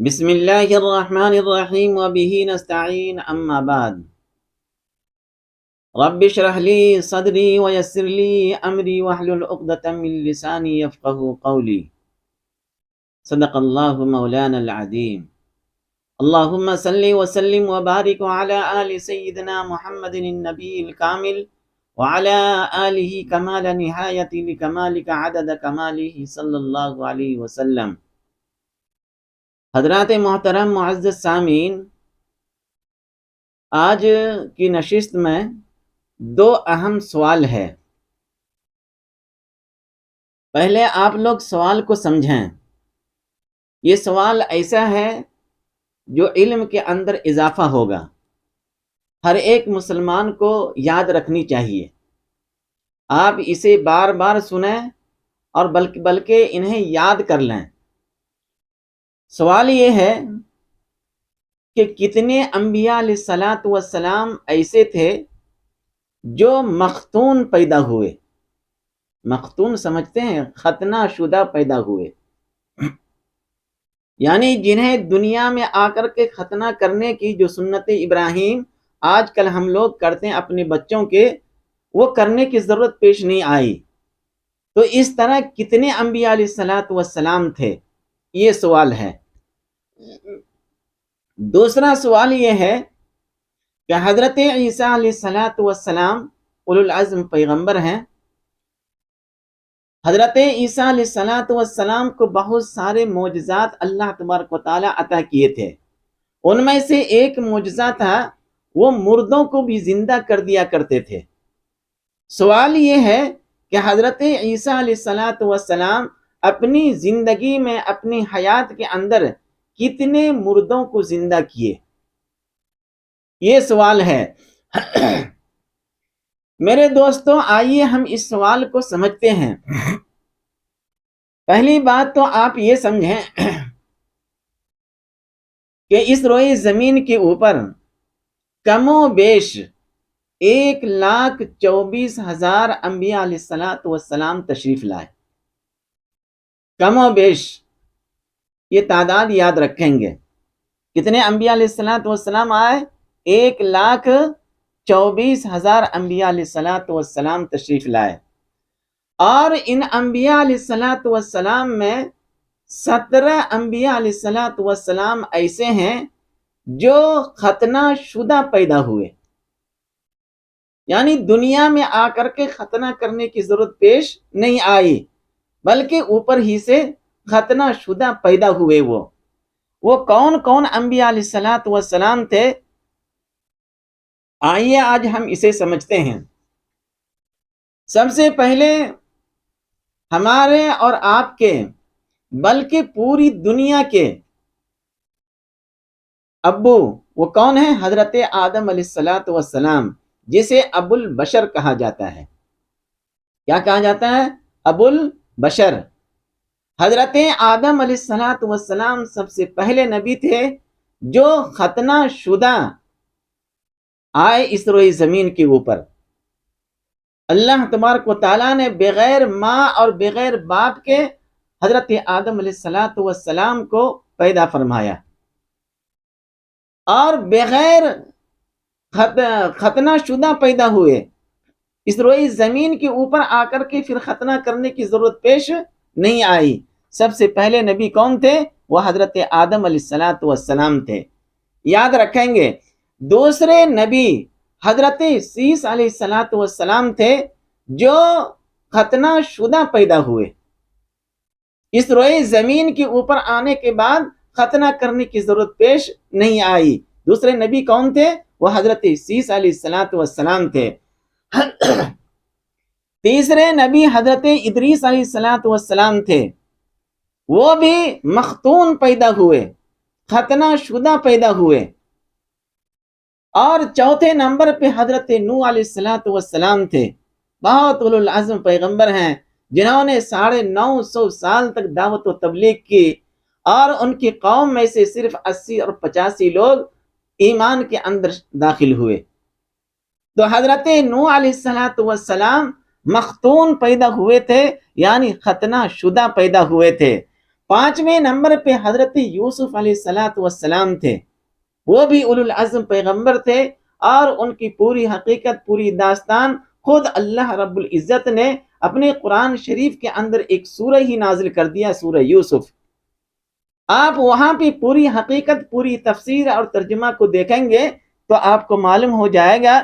بسم اللہ الرحمن الرحیم وبہ نستعین اما بعد رب اشرح لی صدری ویسر لی امری واحلل عقدۃ من لسانی یفقهوا قولی صدق اللہ مولانا العظیم اللہم صلی وسلم وبارک علی آل سیدنا محمد النبی الکامل وعلى آلہ کمال نہایت لکمالک عدد کمالہ صلی اللہ علیہ وسلم۔ حضرات محترم معزز سامعین، آج کی نشست میں دو اہم سوال ہے۔ پہلے آپ لوگ سوال کو سمجھیں۔ یہ سوال ایسا ہے جو علم کے اندر اضافہ ہوگا، ہر ایک مسلمان کو یاد رکھنی چاہیے۔ آپ اسے بار بار سنیں اور بلکہ انہیں یاد کر لیں۔ سوال یہ ہے کہ کتنے انبیاء علیہ الصلاۃ والسلام ایسے تھے جو مختون پیدا ہوئے؟ مختون سمجھتے ہیں؟ ختنہ شدہ پیدا ہوئے، یعنی جنہیں دنیا میں آ کر کے ختنہ کرنے کی جو سنت ابراہیم آج کل ہم لوگ کرتے ہیں اپنے بچوں کے، وہ کرنے کی ضرورت پیش نہیں آئی۔ تو اس طرح کتنے انبیاء علیہ الصلاۃ والسلام تھے؟ یہ سوال ہے۔ دوسرا سوال یہ ہے کہ حضرت عیسیٰ علیہ الصلاۃ والسلام اولو العزم پیغمبر ہیں۔ حضرت عیسیٰ علیہ الصلاۃ والسلام کو بہت سارے معجزات اللہ تبارک و تعالیٰ عطا کیے تھے۔ ان میں سے ایک معجزہ تھا، وہ مردوں کو بھی زندہ کر دیا کرتے تھے۔ سوال یہ ہے کہ حضرت عیسیٰ علیہ الصلاۃ والسلام اپنی زندگی میں، اپنی حیات کے اندر کتنے مردوں کو زندہ کیے؟ یہ سوال ہے۔ میرے دوستوں، آئیے ہم اس سوال کو سمجھتے ہیں۔ پہلی بات تو آپ یہ سمجھیں کہ اس روئے زمین کے اوپر کم و بیش 1,24,000 انبیاء علیہ الصلاۃ والسلام تشریف لائے۔ کم و بیش یہ تعداد یاد رکھیں گے۔ کتنے انبیاء علیہ الصلاۃ والسلام آئے؟ 1,24,000 انبیاء علیہ الصلاۃ والسلام تشریف لائے، اور ان انبیاء علیہ الصلاۃ والسلام میں 17 انبیاء علیہ الصلاۃ والسلام ایسے ہیں جو ختنہ شدہ پیدا ہوئے، یعنی دنیا میں آ کر کے ختنہ کرنے کی ضرورت پیش نہیں آئی، بلکہ اوپر ہی سے ختنہ شدہ پیدا ہوئے۔ وہ کون کون انبیاء علیہ الصلاۃ والسلام تھے؟ آئیے آج ہم اسے سمجھتے ہیں۔ سب سے پہلے ہمارے اور آپ کے، بلکہ پوری دنیا کے ابو وہ کون ہیں؟ حضرت آدم علیہ الصلاۃ والسلام، جسے ابو البشر کہا جاتا ہے۔ کیا کہا جاتا ہے؟ ابو البشر۔ حضرت آدم علیہ الصلاۃ والسلام سب سے پہلے نبی تھے جو ختنہ شدہ آئے اس روئے زمین کے اوپر۔ اللہ تبارک و تعالیٰ نے بغیر ماں اور بغیر باپ کے حضرت آدم علیہ الصلاۃ والسلام کو پیدا فرمایا، اور بغیر ختنہ شدہ پیدا ہوئے۔ اس روئے زمین کے اوپر آ کر کے پھر ختنہ کرنے کی ضرورت پیش نہیں آئی۔ سب سے پہلے نبی کون تھے؟ وہ حضرت آدم علیہ الصلاۃ والسلام تھے۔ یاد رکھیں گے۔ دوسرے نبی حضرت سیس علیہ الصلاۃ والسلام تھے جو ختنہ شدہ پیدا ہوئے۔ اس روئے زمین کے اوپر آنے کے بعد ختنہ کرنے کی ضرورت پیش نہیں آئی۔ دوسرے نبی کون تھے؟ وہ حضرت سیس علیہ الصلاۃ والسلام تھے۔ تیسرے نبی حضرت ادریس علیہ الصلاۃ والسلام تھے، وہ بھی مختون پیدا ہوئے، ختنہ شدہ پیدا ہوئے۔ اور چوتھے نمبر پہ حضرت نوح علیہ الصلاۃ والسلام تھے، بہت اولو العزم پیغمبر ہیں، جنہوں نے 950 سال تک دعوت و تبلیغ کی، اور ان کی قوم میں سے صرف 80 اور 85 لوگ ایمان کے اندر داخل ہوئے۔ تو حضرت نوح علیہ الصلاۃ والسلام مختون پیدا ہوئے تھے، یعنی ختنہ شدہ پیدا ہوئے تھے۔ 5ویں نمبر پہ حضرت یوسف علیہ السلام تھے، وہ بھی اولو العزم پیغمبر تھے، اور ان کی پوری حقیقت، پوری داستان خود اللہ رب العزت نے اپنے قرآن شریف کے اندر ایک سورہ ہی نازل کر دیا، سورہ یوسف۔ آپ وہاں پہ پوری حقیقت، پوری تفسیر اور ترجمہ کو دیکھیں گے تو آپ کو معلوم ہو جائے گا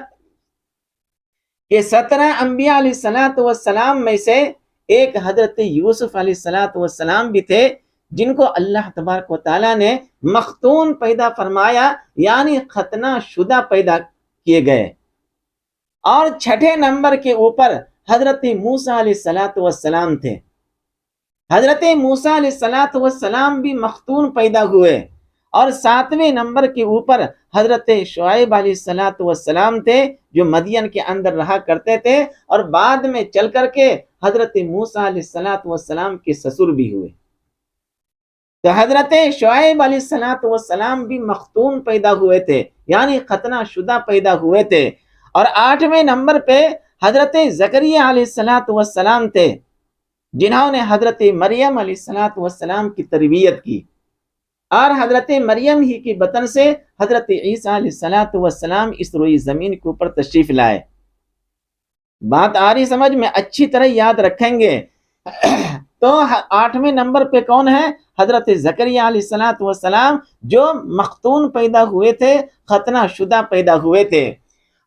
کہ 17 انبیاء علیہ السلام میں سے ایک حضرت یوسف علیہ السلام بھی تھے، جن کو اللہ تبارک و تعالیٰ نے مختون پیدا فرمایا، یعنی ختنہ شدہ پیدا کیے گئے۔ اور 6 نمبر کے اوپر حضرت موسیٰ علیہ السلام تھے۔ حضرت موسیٰ علیہ السلام بھی مختون پیدا ہوئے، اور 7ویں نمبر کے اوپر حضرت شعیب علیہ السلام تھے، جو مدین کے اندر رہا کرتے تھے، اور بعد میں چل کر کے حضرت موسیٰ علیہ السلام کے سسر بھی ہوئے۔ تو حضرت شعیب علیہ السلام بھی مختون پیدا ہوئے تھے، یعنی ختنہ شدہ پیدا ہوئے تھے۔ اور 8ویں نمبر پہ حضرت زکریا علیہ السلام تھے، جنہوں نے حضرت مریم علیہ السلام کی تربیت کی، اور حضرت مریم ہی کی بطن سے حضرت عیسیٰ علیہ السلام اس روئی زمین کے اوپر تشریف لائے۔ بات آ رہی سمجھ میں؟ اچھی طرح یاد رکھیں گے۔ تو 8ویں نمبر پہ کون ہے؟ حضرت زکریا علیہ السلام، جو مختون پیدا ہوئے تھے، ختنہ شدہ پیدا ہوئے تھے۔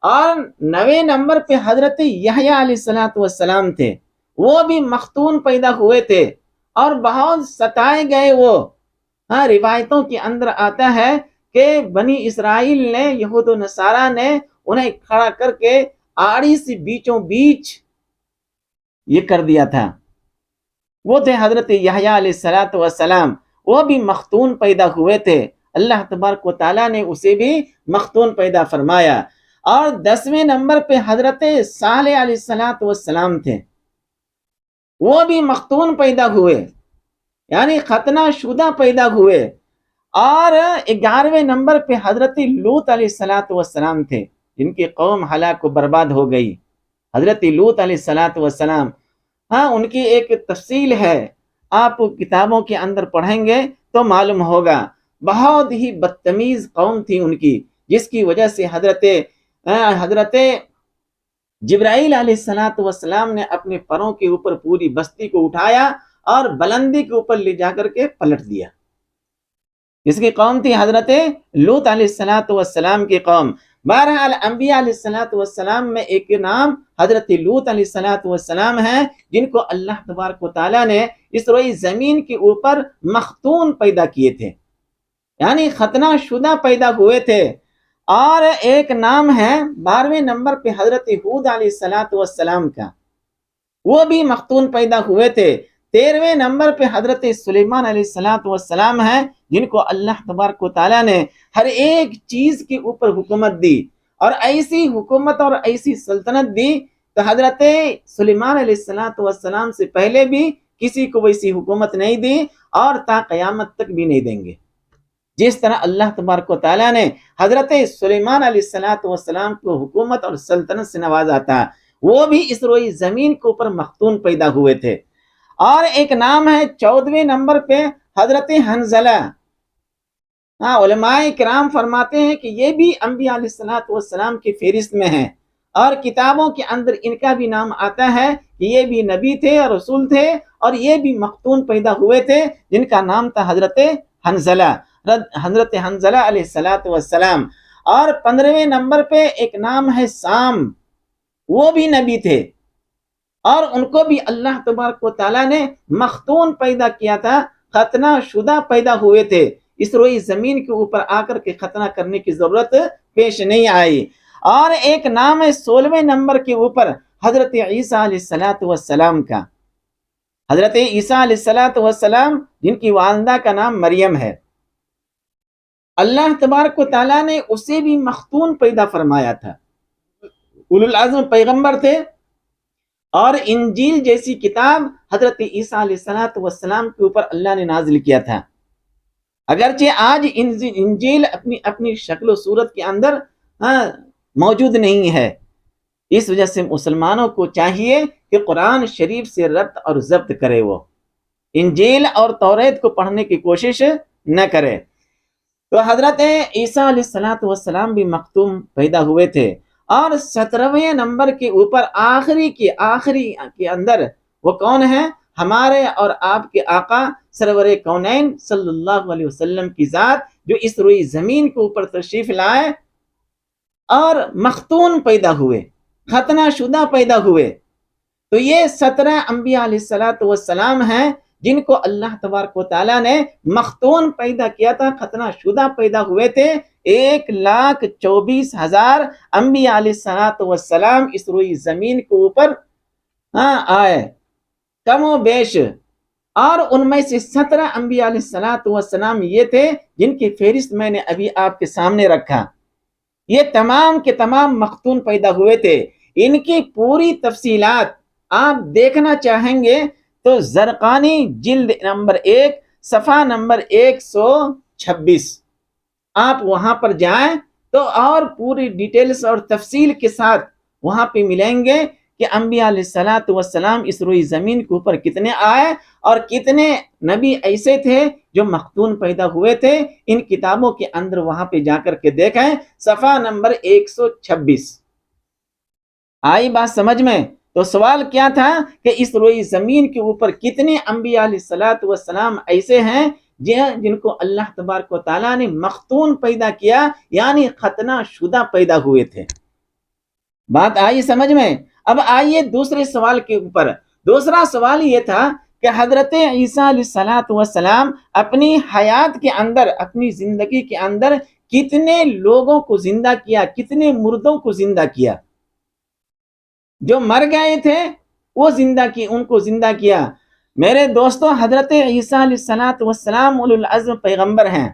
اور 9ویں نمبر پہ حضرت یحییٰ علیہ السلام تھے، وہ بھی مختون پیدا ہوئے تھے، اور بہت ستائے گئے وہ۔ روایتوں کے اندر آتا ہے کہ بنی اسرائیل نے، یہود و نصارہ نے انہیں کھڑا کر کے آڑی سے بیچوں بیچ یہ کر دیا تھا۔ وہ تھے حضرت یحییٰ علیہ السلام، وہ بھی مختون پیدا ہوئے تھے، اللہ تبارک و تعالیٰ نے اسے بھی مختون پیدا فرمایا۔ اور 10ویں نمبر پہ حضرت صالح علیہ السلام تھے، وہ بھی مختون پیدا ہوئے، یعنی ختنہ شدہ پیدا ہوئے۔ اور 11ویں نمبر پہ حضرت لوط علیہ السلام تھے، جن کی قوم ہلاک و برباد ہو گئی۔ حضرت لوط علیہ السلام، ان کی ایک تفصیل ہے، آپ کتابوں کے اندر پڑھیں گے تو معلوم ہوگا۔ بہت ہی بدتمیز قوم تھی ان کی، جس کی وجہ سے حضرت جبرائیل علیہ السلام نے اپنے پروں کے اوپر پوری بستی کو اٹھایا اور بلندی کے اوپر لے جا کر کے پلٹ دیا۔ جس کی قوم تھی حضرت لوط علیہ السلام کی قوم۔ بہرحال انبیاء علیہ السلام میں ایک نام حضرت لوط علیہ السلام ہے، جن کو اللہ تبارک و تعالیٰ نے اس روئی زمین کے اوپر مختون پیدا کیے تھے، یعنی ختنہ شدہ پیدا ہوئے تھے۔ اور ایک نام ہے 12ویں نمبر پہ حضرت ہود علیہ السلام کا، وہ بھی مختون پیدا ہوئے تھے۔ 13ویں نمبر پہ حضرت سلیمان علیہ السلام ہیں، جن کو اللہ تبارک و تعالیٰ نے ہر ایک چیز کے اوپر حکومت دی، اور ایسی حکومت اور ایسی سلطنت دی تو حضرت سلیمان علیہ السلام سے پہلے بھی کسی کو ویسی حکومت نہیں دی، اور تا قیامت تک بھی نہیں دیں گے۔ جس طرح اللہ تبارک و تعالیٰ نے حضرت سلیمان علیہ السلام کو حکومت اور سلطنت سے نوازا تھا، وہ بھی اس روئی زمین کے اوپر مختون پیدا ہوئے تھے۔ اور ایک نام ہے 14ویں نمبر پہ حضرت حنظلہ۔ علماء کرام فرماتے ہیں کہ یہ بھی انبیاء علیہ السلام کی فہرست میں ہیں، اور کتابوں کے اندر ان کا بھی نام آتا ہے کہ یہ بھی نبی تھے اور رسول تھے، اور یہ بھی مختون پیدا ہوئے تھے، جن کا نام تھا حضرت حنظلہ، حضرت حنظلہ علیہ السلام۔ اور 15ویں نمبر پہ ایک نام ہے سام، وہ بھی نبی تھے، اور ان کو بھی اللہ تبارک و تعالیٰ نے مختون پیدا کیا تھا، ختنہ شدہ پیدا ہوئے تھے۔ اس روئی زمین کے اوپر آ کر کے ختنہ کرنے کی ضرورت پیش نہیں آئی۔ اور ایک نام ہے 16ویں نمبر کے اوپر حضرت عیسیٰ علیہ السلام کا، حضرت عیسیٰ علیہ السلام، جن کی والدہ کا نام مریم ہے۔ اللہ تبارک و تعالیٰ نے اسے بھی مختون پیدا فرمایا تھا، اولو العزم پیغمبر تھے، اور انجیل جیسی کتاب حضرت عیسیٰ علیہ السلام کے اوپر اللہ نے نازل کیا تھا۔ اگرچہ آج انجیل اپنی شکل و صورت کے اندر موجود نہیں ہے، اس وجہ سے مسلمانوں کو چاہیے کہ قرآن شریف سے ربط اور ضبط کرے وہ، انجیل اور توریت کو پڑھنے کی کوشش نہ کرے۔ تو حضرت عیسیٰ علیہ الصلوۃ والسلام بھی مختوم پیدا ہوئے تھے، اور 17ویں نمبر کے اوپر آخری کے اندر وہ کون ہے؟ ہمارے اور آپ کے آقا سرور کونین صلی اللہ علیہ وسلم کی ذات، جو اس روئی زمین کے اوپر تشریف لائے اور مختون پیدا ہوئے، ختنہ شدہ پیدا ہوئے۔ تو یہ 17 انبیاء علیہ الصلوۃ والسلام ہیں جن کو اللہ تبارک و تعالیٰ نے مختون پیدا کیا تھا، ختنہ شدہ پیدا ہوئے تھے۔ 1,24,000 انبیاء علیہ الصلوۃ والسلام اس روئی زمین کے اوپر آئے، کم و بیش، اور ان میں سے 17 انبیاء علیہ الصلوۃ والسلام یہ تھے جن کی فہرست میں نے ابھی آپ کے سامنے رکھا۔ یہ تمام کے تمام مختون پیدا ہوئے تھے۔ ان کی پوری تفصیلات آپ دیکھنا چاہیں گے تو زرقانی جلد نمبر 1 صفحہ نمبر 126، آپ وہاں پر جائیں تو اور پوری ڈیٹیلز اور تفصیل کے ساتھ وہاں پہ ملیں گے کہ انبیاء علیہ الصلوۃ والسلام اس روئی زمین کے اوپر کتنے آئے اور کتنے نبی ایسے تھے جو مختون پیدا ہوئے تھے۔ ان کتابوں کے اندر وہاں پہ جا کر کے دیکھیں، صفحہ نمبر 126۔ آئی بات سمجھ میں؟ تو سوال کیا تھا کہ اس روئی زمین کے اوپر کتنے انبیاء علیہ الصلوۃ والسلام ایسے ہیں جن کو اللہ تبارک و تعالیٰ نے مختون پیدا کیا، یعنی ختنہ شدہ پیدا ہوئے تھے۔ بات آئی سمجھ میں؟ اب آئیے دوسرے سوال کے اوپر۔ دوسرا سوال یہ تھا کہ حضرت عیسیٰ علیہ الصلوۃ والسلام اپنی حیات کے اندر، اپنی زندگی کے اندر کتنے لوگوں کو زندہ کیا، کتنے مردوں کو زندہ کیا؟ جو مر گئے تھے وہ زندہ کی، ان کو زندہ کیا۔ میرے دوستو، حضرت عیسیٰ علیہ الصلوۃ والسلام اولو العزم پیغمبر ہیں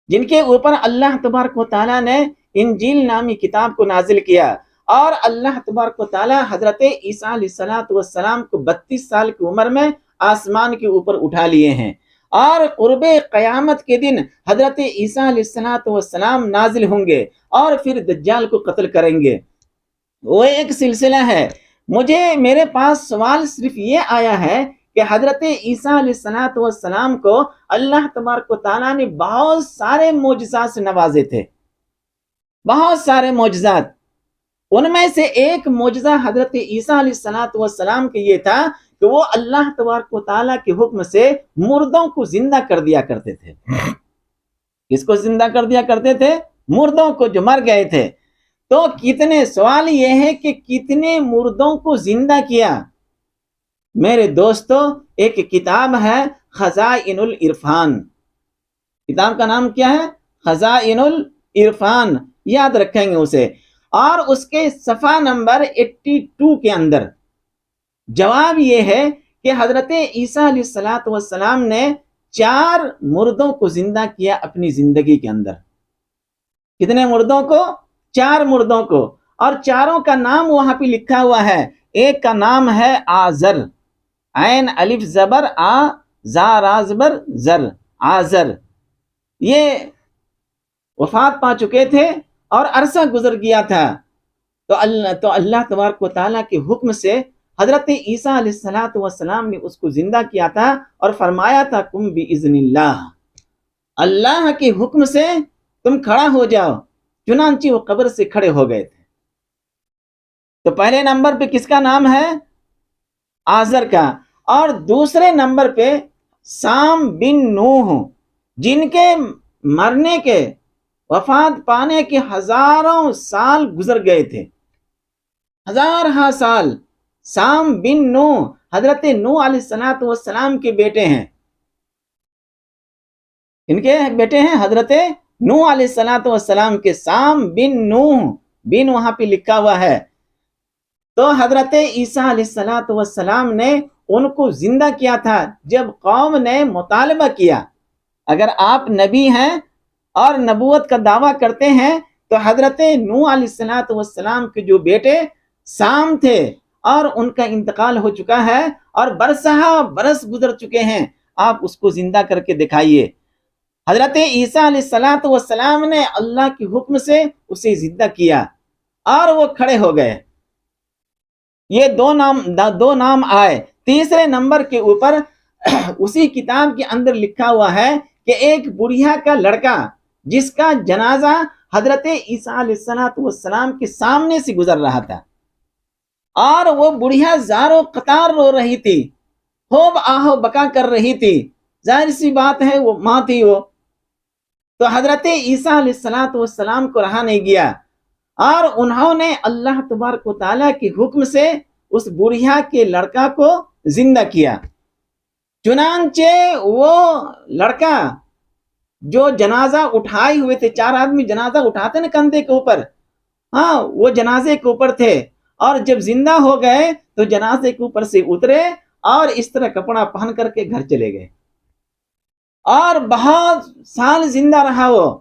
جن کے اوپر اللہ تبارک و تعالیٰ نے انجیل نامی کتاب کو نازل کیا، اور اللہ تبارک و تعالیٰ حضرت عیسیٰ علیہ الصلوۃ والسلام کو 32 سال کی عمر میں آسمان کے اوپر اٹھا لیے ہیں، اور قرب قیامت کے دن حضرت عیسیٰ علیہ الصلوۃ والسلام نازل ہوں گے اور پھر دجال کو قتل کریں گے۔ وہ ایک سلسلہ ہے۔ میرے پاس سوال صرف یہ آیا ہے کہ حضرت عیسیٰ علیہ الصلوۃ والسلام کو اللہ تبارک و تعالیٰ نے بہت سارے معجزات سے نوازے تھے، بہت سارے معجزات۔ ان میں سے ایک معجزہ حضرت عیسیٰ علیہ الصلوۃ والسلام کے یہ تھا کہ وہ اللہ تبارک و تعالیٰ کے حکم سے مردوں کو زندہ کر دیا کرتے تھے۔ کس کو زندہ کر دیا کرتے تھے؟ مردوں کو جو مر گئے تھے۔ تو کتنے، سوال یہ ہے کہ کتنے مردوں کو زندہ کیا؟ میرے دوستو، ایک کتاب ہے خزائن العرفان۔ کتاب کا نام کیا ہے؟ خزائن العرفان، یاد رکھیں گے اسے۔ اور اس کے صفحہ نمبر 82 کے اندر جواب یہ ہے کہ حضرت عیسیٰ علیہ الصلوۃ والسلام نے 4 مردوں کو زندہ کیا اپنی زندگی کے اندر۔ کتنے مردوں کو؟ 4 مردوں کو، اور چاروں کا نام وہاں پہ لکھا ہوا ہے۔ ایک کا نام ہے آزر، عین الف زبر آ، زا را زبر زر، آزر۔ یہ وفات پا چکے تھے اور عرصہ گزر گیا تھا، تو اللہ تبارک و تعالیٰ کے حکم سے حضرت عیسیٰ علیہ الصلوۃ والسلام نے اس کو زندہ کیا تھا اور فرمایا تھا کم باذن اللہ، اللہ کے حکم سے تم کھڑا ہو جاؤ۔ چنانچہ وہ قبر سے کھڑے ہو گئے تھے۔ تو پہلے نمبر پہ کس کا نام ہے؟ آزر کا، اور دوسرے نمبر پہ سام بن نوح، جن کے مرنے کے، وفات پانے کے ہزاروں سال گزر گئے تھے، ہزارہ سال۔ سام بن نوح حضرت نوح علیہ الصلوۃ والسلام کے بیٹے ہیں۔ ان کے بیٹے ہیں حضرت نوح علیہ الصلوۃ والسلام کے، سام بن نوح، بن وہاں پہ لکھا ہوا ہے۔ تو حضرت عیسیٰ علیہ الصلوۃ والسلام نے ان کو زندہ کیا تھا جب قوم نے مطالبہ کیا۔ اگر آپ نبی ہیں اور نبوت کا دعویٰ کرتے ہیں تو حضرت نوح علیہ الصلوۃ والسلام کے جو بیٹے سام تھے اور ان کا انتقال ہو چکا ہے اور برسہ برس گزر چکے ہیں، آپ اس کو زندہ کر کے دکھائیے۔ حضرت عیسیٰ علیہ الصلوۃ والسلام نے اللہ کے حکم سے اسے زندہ کیا اور وہ کھڑے ہو گئے۔ یہ دو نام آئے۔ تیسرے نمبر کے اوپر اسی کتاب کے اندر لکھا ہوا ہے کہ ایک بڑھیا کا لڑکا جس کا جنازہ حضرت عیسیٰ علیہ السلام کے سامنے سے گزر رہا تھا، اور وہ بڑھیا زارو قطار رو رہی تھی، خوب آہو بکا کر رہی تھی، ظاہر سی بات ہے وہ ماں تھی وہ، تو حضرت عیسیٰ علیہ السلام کو رہا نہیں گیا، اور انہوں نے اللہ تبارک و تعالیٰ کے حکم سے اس بڑھیا کے لڑکا کو زندہ کیا۔ چنانچہ وہ لڑکا جو جنازہ اٹھائے ہوئے تھے، 4 آدمی جنازہ اٹھاتے نا کندھے کے اوپر، ہاں وہ جنازے کے اوپر تھے، اور جب زندہ ہو گئے تو جنازے کے اوپر سے اترے اور اس طرح کپڑا پہن کر کے گھر چلے گئے، اور بہت سال زندہ رہا وہ،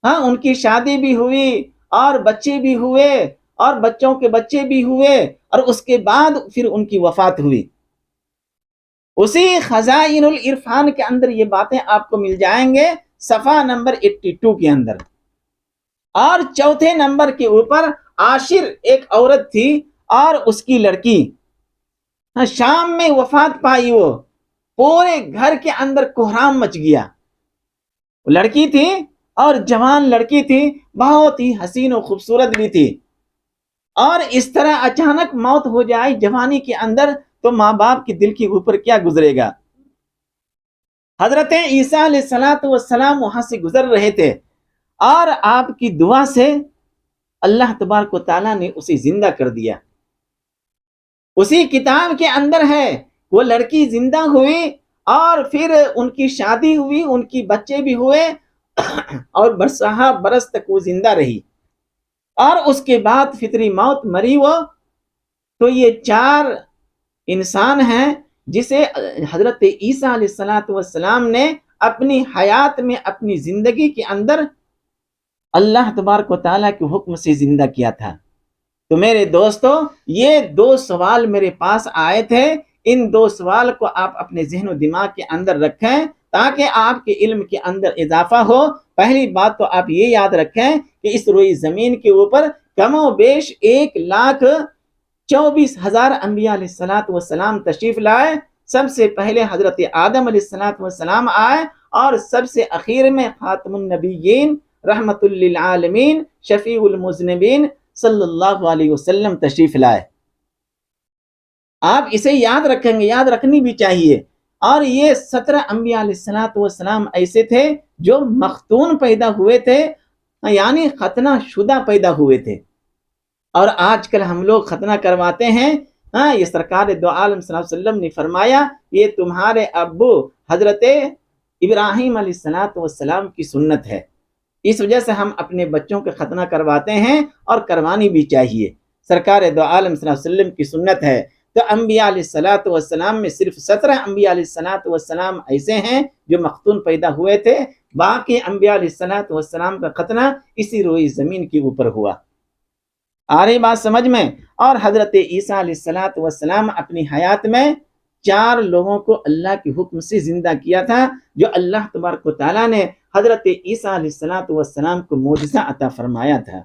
ہاں ان کی شادی بھی ہوئی اور بچے بھی ہوئے اور بچوں کے بچے بھی ہوئے، اور اس کے بعد پھر ان کی وفات ہوئی۔ اسی خزائن العرفان کے اندر یہ باتیں آپ کو مل جائیں گے، صفحہ نمبر 82 کے اندر۔ اور چوتھے نمبر کے اوپر عاشر ایک عورت تھی اور اس کی لڑکی شام میں وفات پائی، وہ پورے گھر کے اندر کوہرام مچ گیا۔ لڑکی تھی اور جوان لڑکی تھی، بہت ہی حسین و خوبصورت بھی تھی، اور اس طرح اچانک موت ہو جائے جوانی کے اندر تو ماں باپ کے دل کے اوپر کیا گزرے گا۔ حضرت عیسیٰ علیہ السلام وہاں سے گزر رہے تھے، اور آپ کی دعا سے اللہ تبارک و تعالیٰ نے اسے زندہ کر دیا۔ اسی کتاب کے اندر ہے وہ لڑکی زندہ ہوئی، اور پھر ان کی شادی ہوئی، ان کی بچے بھی ہوئے، اور برسہ برس تک وہ زندہ رہی، اور اس کے بعد فطری موت مری وہ۔ تو یہ 4 انسان ہیں جسے حضرت عیسیٰ علیہ السلام نے اپنی حیات میں، اپنی زندگی کے اندر اللہ تبارک و تعالیٰ کے حکم سے زندہ کیا تھا۔ تو میرے دوستو، یہ 2 سوال میرے پاس آئے تھے، ان 2 سوال کو آپ اپنے ذہن و دماغ کے اندر رکھیں تاکہ آپ کے علم کے اندر اضافہ ہو۔ پہلی بات تو آپ یہ یاد رکھیں کہ اس روئی زمین کے اوپر کم و بیش 1,24,000 انبیاء علیہ السلام تشریف لائے۔ سب سے پہلے حضرت آدم علیہ السلام آئے، اور سب سے اخیر میں خاتم النبیین رحمت للعالمین شفیع المذنبین صلی اللہ علیہ وسلم تشریف لائے۔ آپ اسے یاد رکھیں گے، یاد رکھنی بھی چاہیے۔ اور یہ 17 انبیاء علیہ السلام ایسے تھے جو مختون پیدا ہوئے تھے، یعنی ختنہ شدہ پیدا ہوئے تھے، اور آج کل ہم لوگ ختنہ کرواتے ہیں۔ یہ سرکار دو عالم صلی اللہ علیہ وسلم نے فرمایا یہ تمہارے ابو حضرت ابراہیم علیہ السلام کی سنت ہے، اس وجہ سے ہم اپنے بچوں کے ختنہ کرواتے ہیں، اور کروانی بھی چاہیے، سرکار دو عالم صلی اللہ علیہ وسلم کی سنت ہے۔ تو انبیاء علیہ السلام میں صرف 17 انبیاء علیہ السلام ایسے ہیں جو مختون پیدا ہوئے تھے، باقی انبیاء علیہ السلام کا ختنہ اسی روئی زمین کے اوپر ہوا۔ آ رہی بات سمجھ میں؟ اور حضرت عیسیٰ علیہ السلام اپنی حیات میں 4 لوگوں کو اللہ کے حکم سے زندہ کیا تھا، جو اللہ تبارک و تعالیٰ نے حضرت عیسیٰ علیہ السلام کو معجزہ عطا فرمایا تھا۔